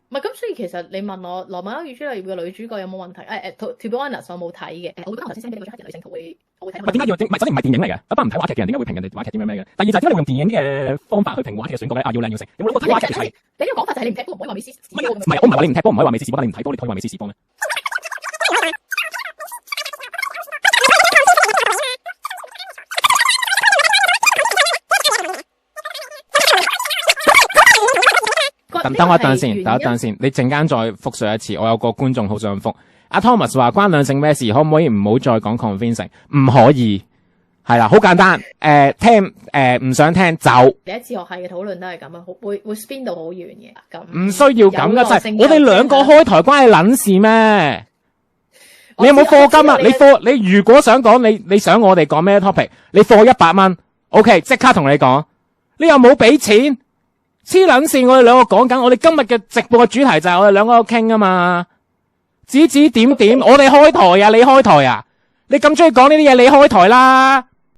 唔係咁，所以其實你問我《羅密歐與朱麗葉》嘅女主角有冇問題？To be honest，我冇睇嘅。我覺得頭先 send 俾你嗰張黑人女性圖我會睇。唔係點解要？首先唔係電影嚟嘅，一班唔睇話劇嘅人點解會評人哋話劇點樣咩嘅？第二就係點解你會用電影嘅方法去評話劇嘅選角咧？要靚要食，有冇諗過睇話劇係？你呢個講法就係你唔踢波唔可以話美斯。唔係，我唔係話你唔踢波唔可以話美斯時波，但你唔睇波你可以話美斯時波咩？等我一陣先，等一陣先，你陣間再複述一次。我有個觀眾好想複，阿 Thomas 話關兩性咩事？可唔可以唔好再講 convincing？唔可以，係啦，好簡單。聽唔想聽走。第一次學系嘅討論都係咁啊，會 spin 到好遠嘅。咁唔需要咁噶，就係我哋兩個開台關你撚事咩？你有冇課金啊？你如果想講你想我哋講咩 topic， 你課100蚊 ，OK， 即刻同你講。你又冇俾錢？黐撚線，我哋兩個講緊，我哋今日嘅直播嘅主題就係我哋兩個喺度傾啊嘛，指指點點，我哋開台啊，你開台啊，你咁中意講呢啲嘢，你開台啦。